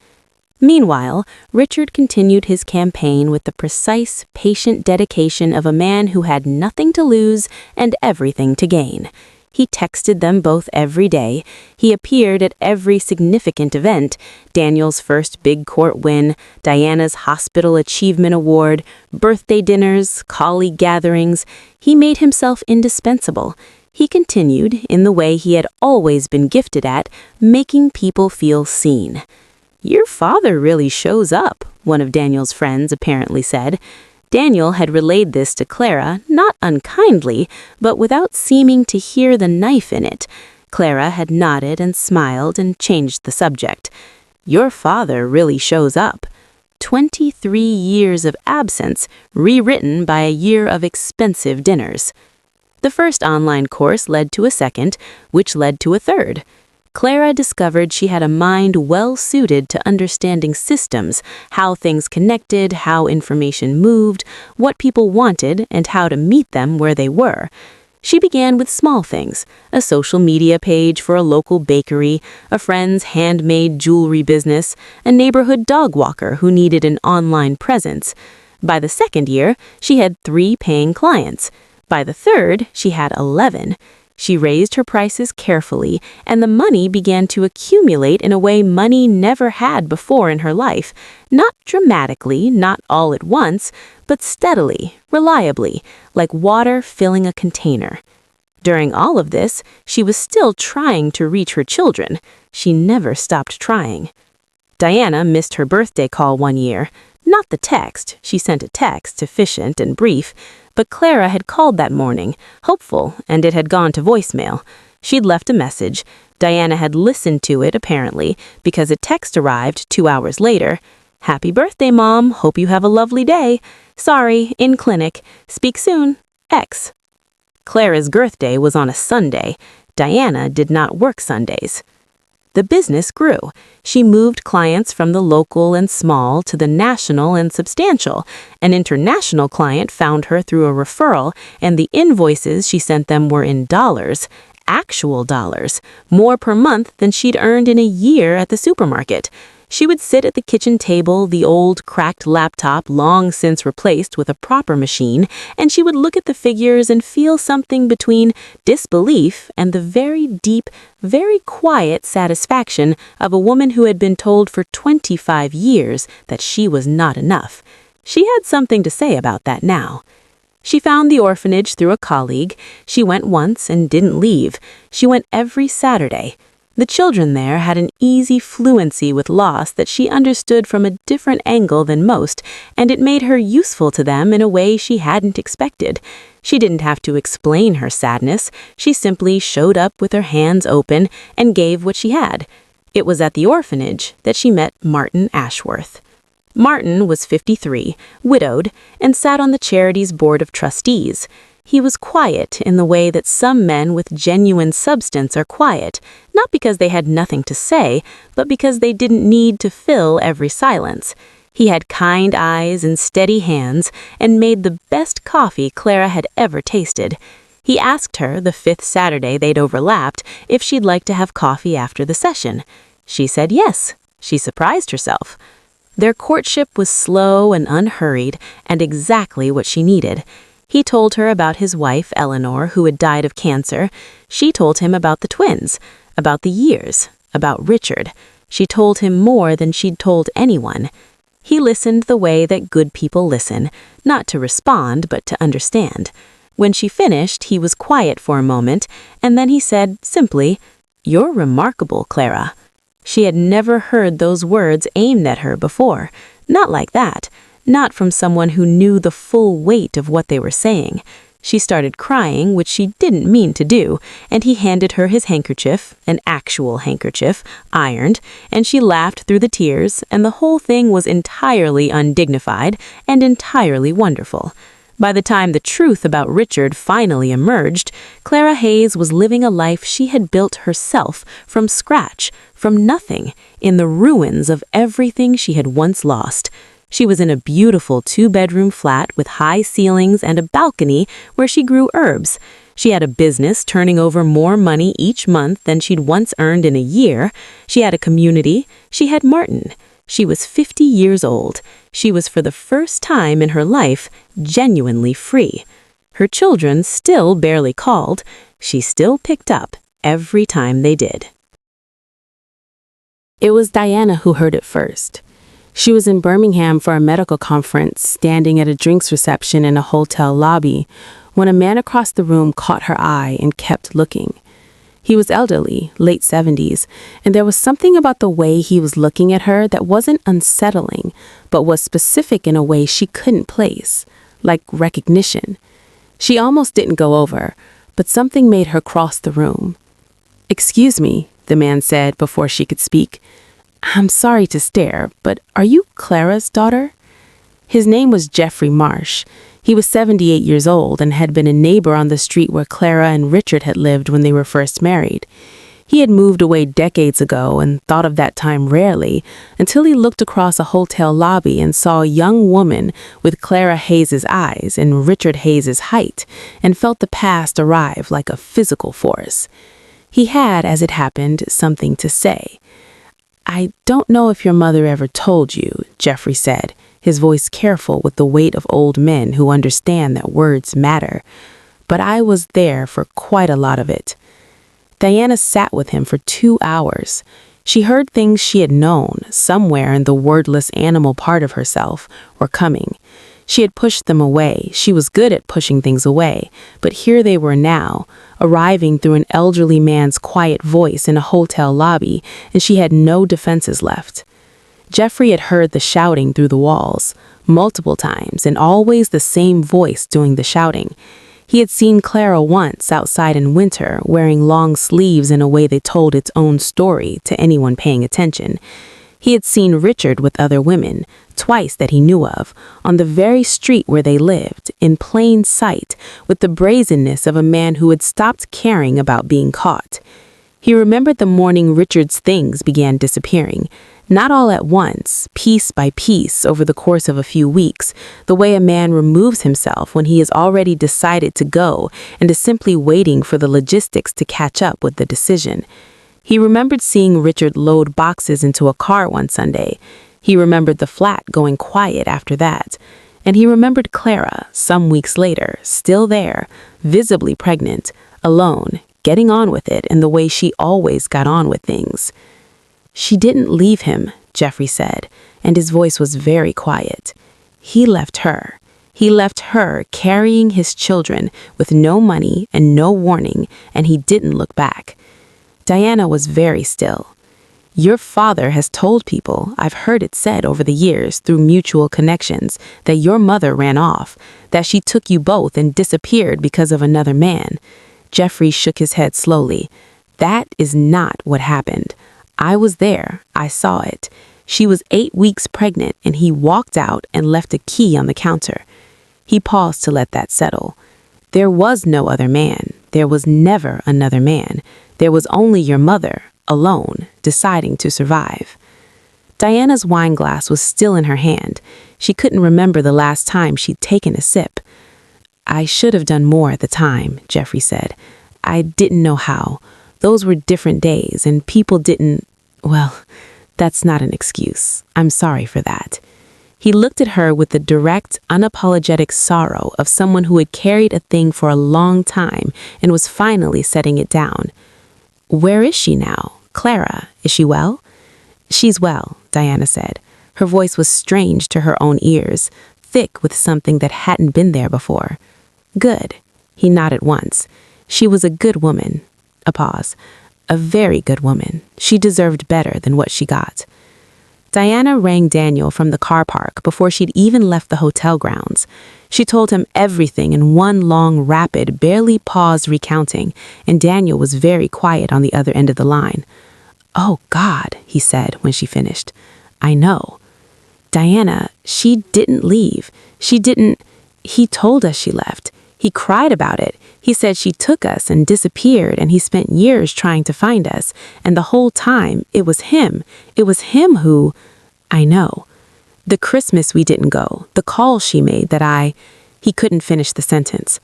Meanwhile, Richard continued his campaign with the precise, patient dedication of a man who had nothing to lose and everything to gain. He texted them both every day. He appeared at every significant event: Daniel's first big court win, Diana's hospital achievement award, birthday dinners, colleague gatherings. He made himself indispensable. He continued, in the way he had always been gifted at, making people feel seen. "Your father really shows up," one of Daniel's friends apparently said. Daniel had relayed this to Clara, not unkindly, but without seeming to hear the knife in it. Clara had nodded and smiled and changed the subject. "Your father really shows up." 23 years of absence, rewritten by a year of expensive dinners. The first online course led to a second, which led to a third. Clara discovered she had a mind well-suited to understanding systems, how things connected, how information moved, what people wanted, and how to meet them where they were. She began with small things: a social media page for a local bakery, a friend's handmade jewelry business, a neighborhood dog walker who needed an online presence. By the second year, she had 3 paying clients. By the third, she had 11. She raised her prices carefully, and the money began to accumulate in a way money never had before in her life. Not dramatically, not all at once, but steadily, reliably, like water filling a container. During all of this, she was still trying to reach her children. She never stopped trying. Diana missed her birthday call one year. Not the text, she sent a text, efficient and brief, But Clara had called that morning, hopeful, and it had gone to voicemail. She'd left a message. Diana had listened to it, apparently, because a text arrived 2 hours later. "Happy birthday, Mom. Hope you have a lovely day. Sorry, in clinic. Speak soon. X." Clara's birthday was on a Sunday. Diana did not work Sundays. The business grew. She moved clients from the local and small to the national and substantial. An international client found her through a referral, and the invoices she sent them were in dollars, actual dollars, more per month than she'd earned in a year at the supermarket. She would sit at the kitchen table, the old, cracked laptop long since replaced with a proper machine, and she would look at the figures and feel something between disbelief and the very deep, very quiet satisfaction of a woman who had been told for 25 years that she was not enough. She had something to say about that now. She found the orphanage through a colleague. She went once and didn't leave. She went every Saturday. The children there had an easy fluency with loss that she understood from a different angle than most, and it made her useful to them in a way she hadn't expected. She didn't have to explain her sadness. She simply showed up with her hands open and gave what she had. It was at the orphanage that she met Martin Ashworth. Martin was 53, widowed, and sat on the charity's board of trustees. He was quiet in the way that some men with genuine substance are quiet, not because they had nothing to say, but because they didn't need to fill every silence. He had kind eyes and steady hands, and made the best coffee Clara had ever tasted. He asked her, the 5th Saturday they'd overlapped, if she'd like to have coffee after the session. She said yes. She surprised herself. Their courtship was slow and unhurried, and exactly what she needed. He told her about his wife, Eleanor, who had died of cancer. She told him about the twins, about the years, about Richard. She told him more than she'd told anyone. He listened the way that good people listen, not to respond, but to understand. When she finished, he was quiet for a moment, and then he said, simply, "You're remarkable, Clara." She had never heard those words aimed at her before. Not like that. Not from someone who knew the full weight of what they were saying. She started crying, which she didn't mean to do, and he handed her his handkerchief, an actual handkerchief, ironed, and she laughed through the tears, and the whole thing was entirely undignified and entirely wonderful. By the time the truth about Richard finally emerged, Clara Hayes was living a life she had built herself from scratch, from nothing, in the ruins of everything she had once lost. She was in a beautiful 2-bedroom flat with high ceilings and a balcony where she grew herbs. She had a business turning over more money each month than she'd once earned in a year. She had a community. She had Martin. She was 50 years old. She was, for the first time in her life, genuinely free. Her children still barely called. She still picked up every time they did. It was Diana who heard it first. She was in Birmingham for a medical conference, standing at a drinks reception in a hotel lobby, when a man across the room caught her eye and kept looking. He was elderly, late 70s, and there was something about the way he was looking at her that wasn't unsettling, but was specific in a way she couldn't place, like recognition. She almost didn't go over, but something made her cross the room. "Excuse me," the man said before she could speak. "I'm sorry to stare, but are you Clara's daughter?" His name was Jeffrey Marsh. He was 78 years old and had been a neighbor on the street where Clara and Richard had lived when they were first married. He had moved away decades ago and thought of that time rarely, until he looked across a hotel lobby and saw a young woman with Clara Hayes' eyes and Richard Hayes' height, and felt the past arrive like a physical force. He had, as it happened, something to say. "I don't know if your mother ever told you," Jeffrey said, his voice careful with the weight of old men who understand that words matter. "But I was there for quite a lot of it." Diana sat with him for 2 hours. She heard things she had known, somewhere in the wordless animal part of herself, were coming. She had pushed them away. She was good at pushing things away. But here they were now, arriving through an elderly man's quiet voice in a hotel lobby, and she had no defenses left. Jeffrey had heard the shouting through the walls. multiple times, and always the same voice doing the shouting. He had seen Clara once outside in winter, wearing long sleeves in a way that told its own story to anyone paying attention. He had seen Richard with other women, twice that he knew of, on the very street where they lived, in plain sight, with the brazenness of a man who had stopped caring about being caught. He remembered the morning Richard's things began disappearing, not all at once, piece by piece over the course of a few weeks, the way a man removes himself when he has already decided to go and is simply waiting for the logistics to catch up with the decision. He remembered seeing Richard load boxes into a car one Sunday. He remembered the flat going quiet after that. And he remembered Clara, some weeks later, still there, visibly pregnant, alone, getting on with it in the way she always got on with things. "She didn't leave him," Jeffrey said, and his voice was very quiet. "He left her. He left her carrying his children with no money and no warning, and he didn't look back." Diana was very still. "Your father has told people, I've heard it said over the years through mutual connections, that your mother ran off, that she took you both and disappeared because of another man." Jeffrey shook his head slowly. "That is not what happened. I was there. I saw it. She was 8 weeks pregnant, and he walked out and left a key on the counter." He paused to let that settle. "There was no other man. There was never another man. There was only your mother, alone, deciding to survive." Diana's wine glass was still in her hand. She couldn't remember the last time she'd taken a sip. "I should have done more at the time," Jeffrey said. "I didn't know how. Those were different days, and people didn't... Well, that's not an excuse. I'm sorry for that." He looked at her with the direct, unapologetic sorrow of someone who had carried a thing for a long time and was finally setting it down. "Where is she now? Clara, is she well?" "She's well," Diana said. Her voice was strange to her own ears, thick with something that hadn't been there before. "Good." He nodded once. "She was a good woman." A pause. "A very good woman. She deserved better than what she got." Diana rang Daniel from the car park before she'd even left the hotel grounds. She told him everything in one long, rapid, barely paused recounting, and Daniel was very quiet on the other end of the line. "Oh, God," he said when she finished. "I know. Diana, she didn't leave. She didn't... He told us she left. He cried about it. He said she took us and disappeared, and he spent years trying to find us. And the whole time, it was him. It was him who... I know. The Christmas we didn't go, the call she made that I... He couldn't finish the sentence.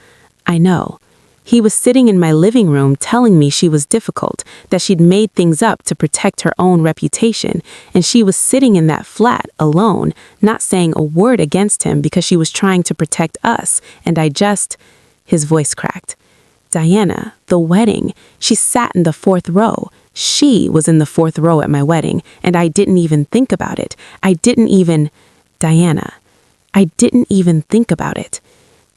I know. He was sitting in my living room telling me she was difficult, that she'd made things up to protect her own reputation, and she was sitting in that flat alone, not saying a word against him because she was trying to protect us, and I just... His voice cracked. "Diana, the wedding. She sat in the 4th row. She was in the 4th row at my wedding, and I didn't even think about it. I didn't even... Diana, I didn't even think about it."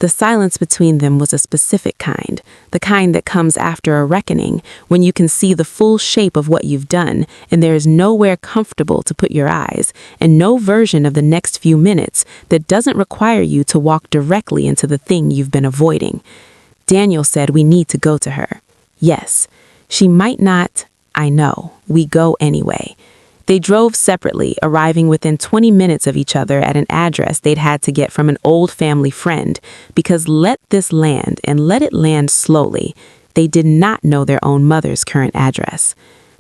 The silence between them was a specific kind, the kind that comes after a reckoning, when you can see the full shape of what you've done, and there is nowhere comfortable to put your eyes, and no version of the next few minutes that doesn't require you to walk directly into the thing you've been avoiding. Daniel said we need to go to her. Yes, she might not... I know. We go anyway. They drove separately, arriving within 20 minutes of each other at an address they'd had to get from an old family friend, because let this land, and let it land slowly. They did not know their own mother's current address.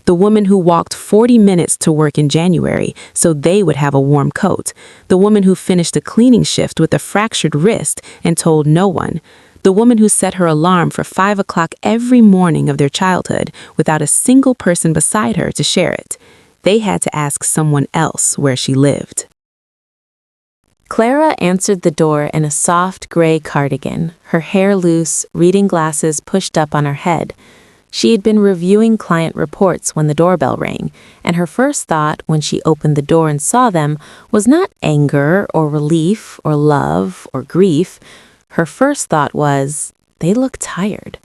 The woman who walked 40 minutes to work in January so they would have a warm coat. The woman who finished a cleaning shift with a fractured wrist and told no one. The woman who set her alarm for 5 o'clock every morning of their childhood without a single person beside her to share it. They had to ask someone else where she lived. Clara answered the door in a soft gray cardigan, her hair loose, reading glasses pushed up on her head. She had been reviewing client reports when the doorbell rang, and her first thought when she opened the door and saw them was not anger or relief or love or grief. Her first thought was, they look tired.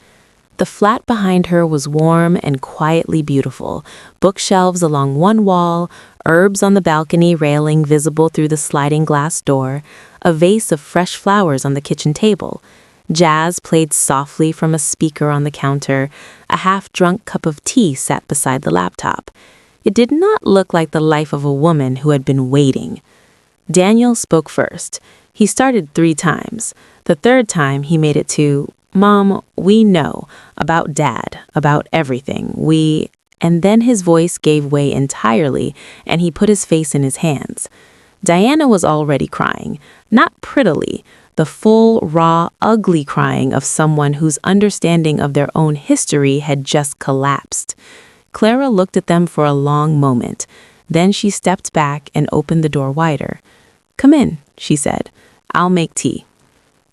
The flat behind her was warm and quietly beautiful, bookshelves along one wall, herbs on the balcony railing visible through the sliding glass door, a vase of fresh flowers on the kitchen table. Jazz played softly from a speaker on the counter. A half-drunk cup of tea sat beside the laptop. It did not look like the life of a woman who had been waiting. Daniel spoke first. He started 3 times. The 3rd time he made it to, "Mom, we know about Dad, about everything. And then his voice gave way entirely, and he put his face in his hands. Diana was already crying, not prettily, the full, raw, ugly crying of someone whose understanding of their own history had just collapsed. Clara looked at them for a long moment. Then she stepped back and opened the door wider. "Come in," she said. "I'll make tea."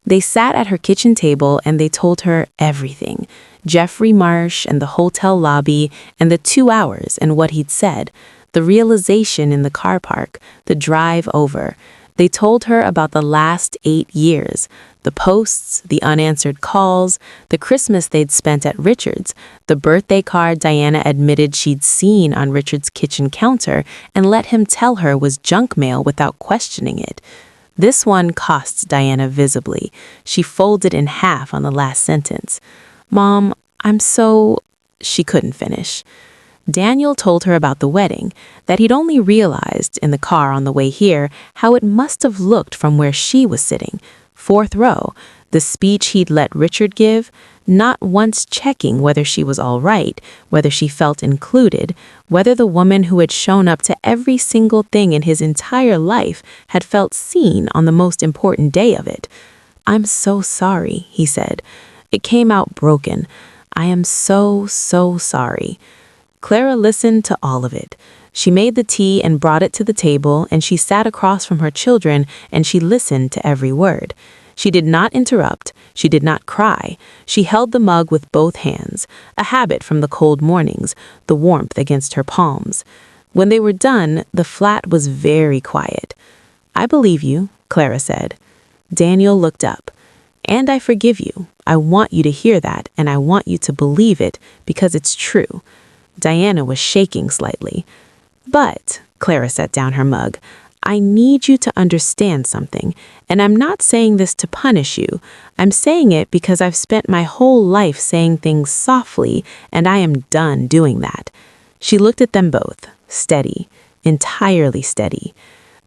They sat at her kitchen table and they told her everything. Jeffrey Marsh and the hotel lobby and the 2 hours and what he'd said, the realization in the car park, the drive over. They told her about the last 8 years, the posts, the unanswered calls, the Christmas they'd spent at Richard's, the birthday card Diana admitted she'd seen on Richard's kitchen counter and let him tell her was junk mail without questioning it. This one costs Diana visibly. She folded in half on the last sentence. "Mom, She couldn't finish. Daniel told her about the wedding, that he'd only realized in the car on the way here how it must have looked from where she was sitting, 4th row, the speech he'd let Richard give, not once checking whether she was all right, whether she felt included, whether the woman who had shown up to every single thing in his entire life had felt seen on the most important day of it. "I'm so sorry," he said. It came out broken. "I am so sorry." Clara listened to all of it. She made the tea and brought it to the table, and she sat across from her children and she listened to every word. She did not interrupt. She did not cry. She held the mug with both hands, a habit from the cold mornings, the warmth against her palms. When they were done, the flat was very quiet. "I believe you," Clara said. Daniel looked up. "And I forgive you. I want you to hear that, and I want you to believe it because it's true." Diana was shaking slightly. "But," Clara set down her mug, "I need you to understand something, and I'm not saying this to punish you. I'm saying it because I've spent my whole life saying things softly, and I am done doing that." She looked at them both, steady, entirely steady.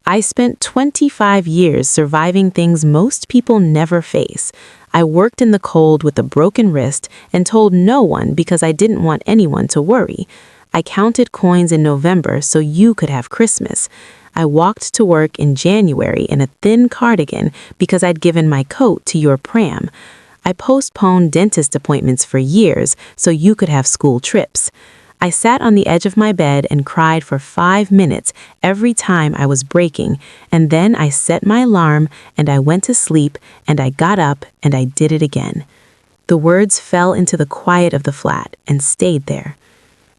"I spent 25 years surviving things most people never face. I worked in the cold with a broken wrist and told no one because I didn't want anyone to worry. I counted coins in November so you could have Christmas. I walked to work in January in a thin cardigan because I'd given my coat to your pram. I postponed dentist appointments for years so you could have school trips. I sat on the edge of my bed and cried for 5 minutes every time I was breaking, and then I set my alarm and I went to sleep and I got up and I did it again." The words fell into the quiet of the flat and stayed there.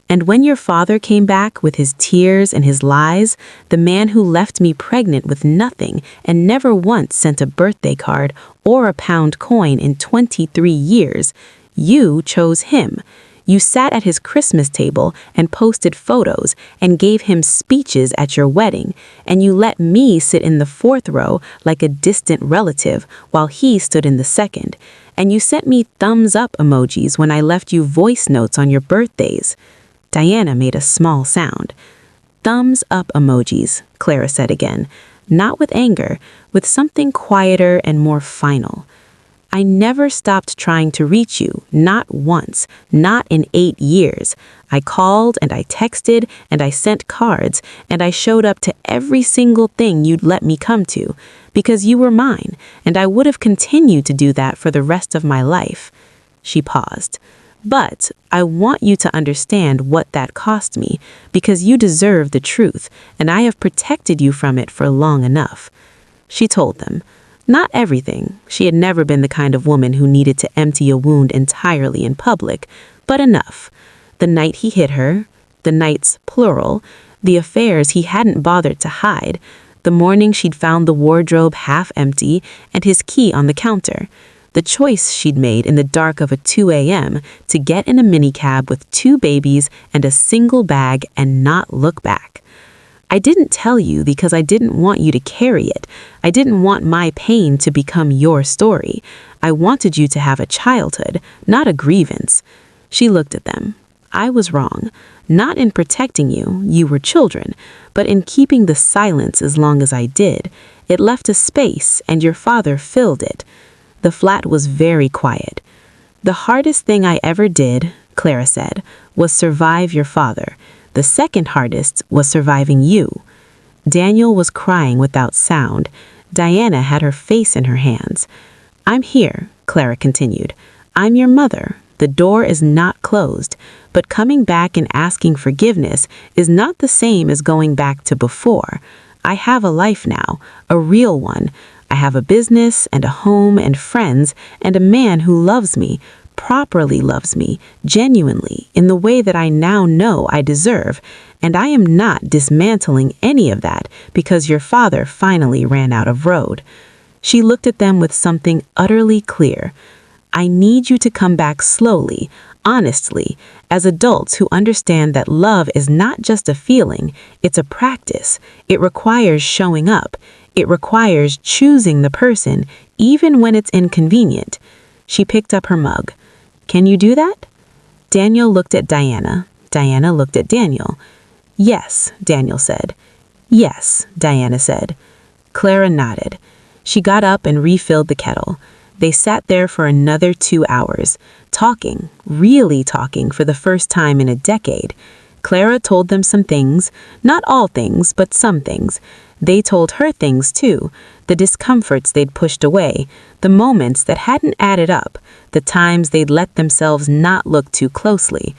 "And when your father came back with his tears and his lies, the man who left me pregnant with nothing and never once sent a birthday card or a pound coin in 23 years, you chose him. You sat at his Christmas table and posted photos and gave him speeches at your wedding, and you let me sit in the 4th row like a distant relative while he stood in the 2nd, and you sent me thumbs up emojis when I left you voice notes on your birthdays." Diana made a small sound. "Thumbs up emojis," Clara said again, not with anger, with something quieter and more final. "I never stopped trying to reach you, not once, not in 8 years. I called and I texted and I sent cards and I showed up to every single thing you'd let me come to because you were mine, and I would have continued to do that for the rest of my life." She paused. "But I want you to understand what that cost me because you deserve the truth, and I have protected you from it for long enough." She told them. Not everything. She had never been the kind of woman who needed to empty a wound entirely in public, but enough. The night he hit her, the nights, plural, the affairs he hadn't bothered to hide, the morning she'd found the wardrobe half empty and his key on the counter, the choice she'd made in the dark of a 2 a.m. to get in a minicab with 2 babies and a single bag and not look back. I didn't tell you because I didn't want you to carry it. I didn't want my pain to become your story. I wanted you to have a childhood, not a grievance. She looked at them. I was wrong. Not in protecting you, you were children, but in keeping the silence as long as I did. It left a space, and your father filled it. The flat was very quiet. The hardest thing I ever did, Clara said, was survive your father. The second hardest was surviving you. Daniel was crying without sound. Diana had her face in her hands. I'm here, Clara continued. I'm your mother. The door is not closed, but coming back and asking forgiveness is not the same as going back to before. I have a life now, a real one. I have a business and a home and friends and a man who loves me, properly loves me, genuinely, in the way that I now know I deserve, and I am not dismantling any of that because your father finally ran out of road. She looked at them with something utterly clear. I need you to come back slowly, honestly, as adults who understand that love is not just a feeling, it's a practice. It requires showing up. It requires choosing the person, even when it's inconvenient. She picked up her mug. Can you do that? Daniel looked at Diana. Diana looked at Daniel. Yes, Daniel said. Yes, Diana said. Clara nodded. She got up and refilled the kettle. They sat there for another 2 hours, talking, really talking for the first time in a decade. Clara told them some things, not all things, but some things. They told her things too, the discomforts they'd pushed away, the moments that hadn't added up, the times they'd let themselves not look too closely.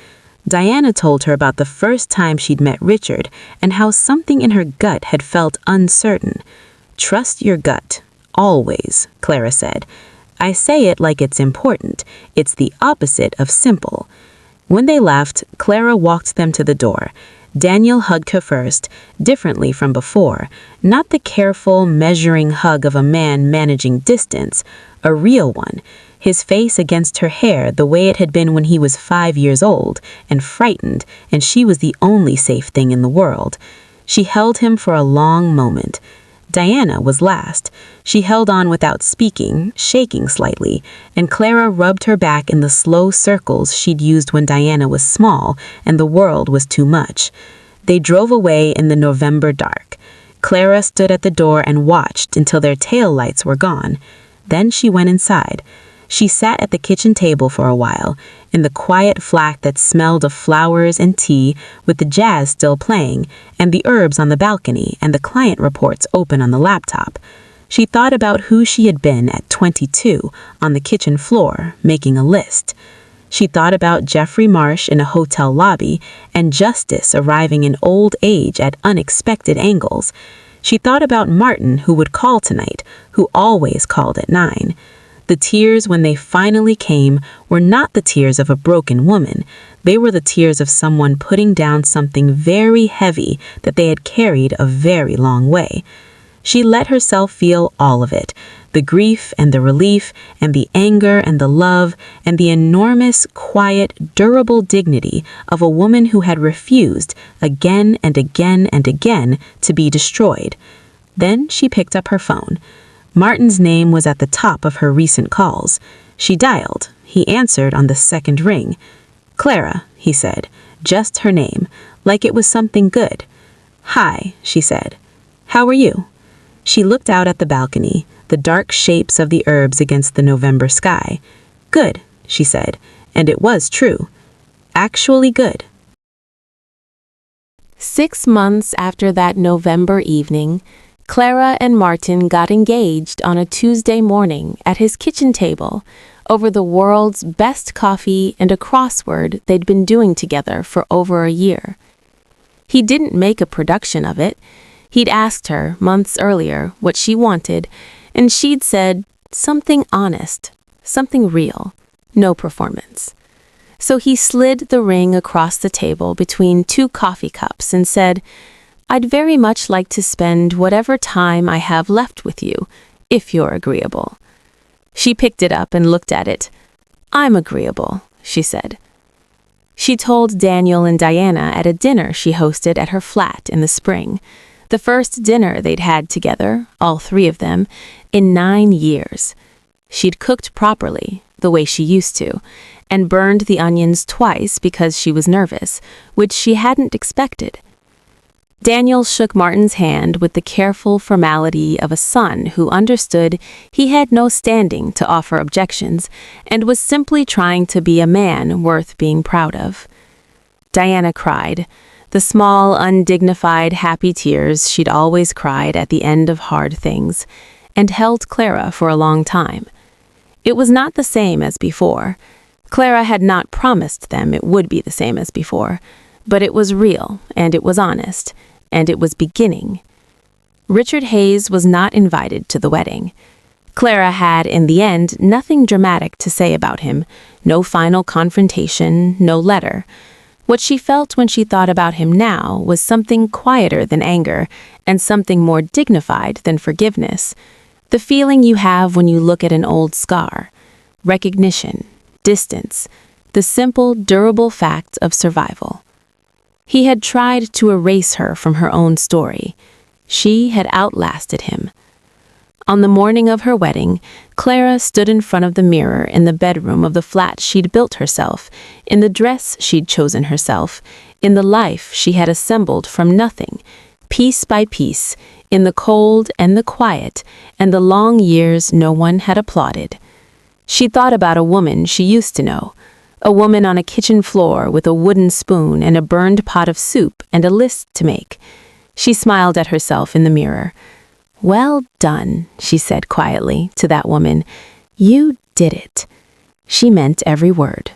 Diana told her about the first time she'd met Richard and how something in her gut had felt uncertain. Trust your gut, always, Clara said. I say it like it's important. It's the opposite of simple. When they left, Clara walked them to the door. Daniel hugged her first, differently from before, not the careful, measuring hug of a man managing distance, a real one, his face against her hair the way it had been when he was 5 years old, and frightened, and she was the only safe thing in the world. She held him for a long moment. Diana was last. She held on without speaking, shaking slightly, and Clara rubbed her back in the slow circles she'd used when Diana was small and the world was too much. They drove away in the November dark. Clara stood at the door and watched until their tail lights were gone. Then she went inside. She sat at the kitchen table for a while, in the quiet flat that smelled of flowers and tea, with the jazz still playing, and the herbs on the balcony, and the client reports open on the laptop. She thought about who she had been at 22, on the kitchen floor, making a list. She thought about Jeffrey Marsh in a hotel lobby, and Justice arriving in old age at unexpected angles. She thought about Martin, who would call tonight, who always called at 9. The tears, when they finally came, were not the tears of a broken woman. They were the tears of someone putting down something very heavy that they had carried a very long way. She let herself feel all of it, the grief and the relief and the anger and the love and the enormous, quiet, durable dignity of a woman who had refused again and again and again to be destroyed. Then she picked up her phone. Martin's name was at the top of her recent calls. She dialed. He answered on the second ring. Clara, he said, just her name, like it was something good. Hi, she said. How are you? She looked out at the balcony, the dark shapes of the herbs against the November sky. Good, she said, and it was true. Actually good. 6 months after that November evening, Clara and Martin got engaged on a Tuesday morning at his kitchen table over the world's best coffee and a crossword they'd been doing together for over a year. He didn't make a production of it. He'd asked her months earlier what she wanted, and she'd said something honest, something real, no performance. So he slid the ring across the table between 2 coffee cups and said, I'd very much like to spend whatever time I have left with you, if you're agreeable. She picked it up and looked at it. "I'm agreeable," she said. She told Daniel and Diana at a dinner she hosted at her flat in the spring, the first dinner they'd had together, all three of them, in 9 years. She'd cooked properly, the way she used to, and burned the onions twice because she was nervous, which she hadn't expected. Daniel shook Martin's hand with the careful formality of a son who understood he had no standing to offer objections and was simply trying to be a man worth being proud of. Diana cried, the small, undignified, happy tears she'd always cried at the end of hard things, and held Clara for a long time. It was not the same as before. Clara had not promised them it would be the same as before, but it was real, and it was honest, and it was beginning. Richard Hayes was not invited to the wedding. Clara had, in the end, nothing dramatic to say about him, no final confrontation, no letter. What she felt when she thought about him now was something quieter than anger, and something more dignified than forgiveness. The feeling you have when you look at an old scar. Recognition, distance, the simple, durable fact of survival. He had tried to erase her from her own story. She had outlasted him. On the morning of her wedding, Clara stood in front of the mirror in the bedroom of the flat she'd built herself, in the dress she'd chosen herself, in the life she had assembled from nothing, piece by piece, in the cold and the quiet, and the long years no one had applauded. She thought about a woman she used to know, a woman on a kitchen floor with a wooden spoon and a burned pot of soup and a list to make. She smiled at herself in the mirror. "Well done," she said quietly to that woman. "You did it." She meant every word.